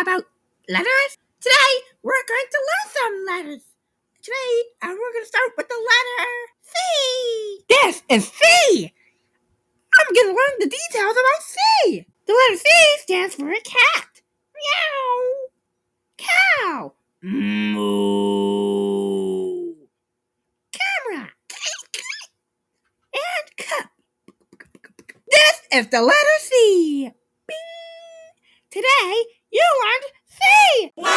about letters? Today, we're going to learn some letters. Today, we're going to start with the letter C. This is C. I'm going to learn the details about C. The letter C stands for a cat. Meow. Cow. Moo. Camera. And cup. This is the letter C. Bing. Today, you learned C. Wow!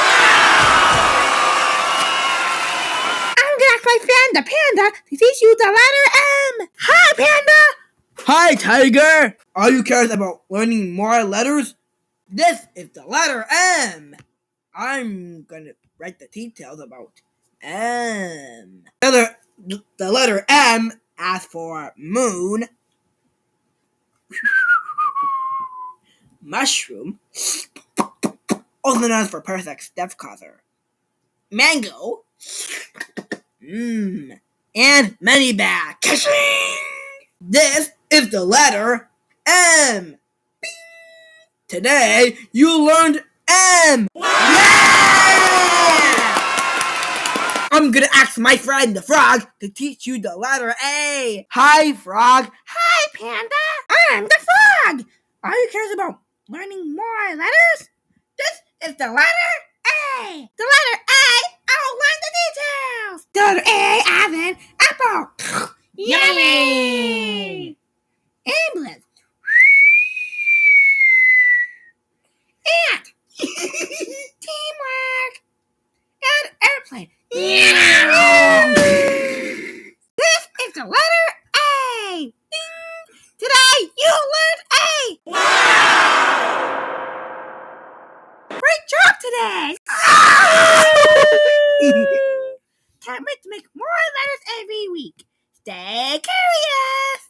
I'm going to ask my friend, the panda, to teach you the letter M. Hi, Panda. Hi, Tiger! Are you curious about learning more letters? This is the letter M. I'm gonna write the details about M. The letter M as for moon, mushroom, also known as for perfect step causer, mango, and money bag. This is the letter M. Today, you learned M. Yeah! I'm gonna ask my friend the frog to teach you the letter A. Hi, frog. Hi, Panda. I'm the frog. Are you curious about learning more letters? This is the letter A. The letter A, I'll learn the details. The letter A as in apple. Yummy! Ambulance. Ant. Teamwork. And airplane. This is the letter A. Ding. Today you learned A. Wow! Great job today. Can't wait to make more letters every week. Stay curious.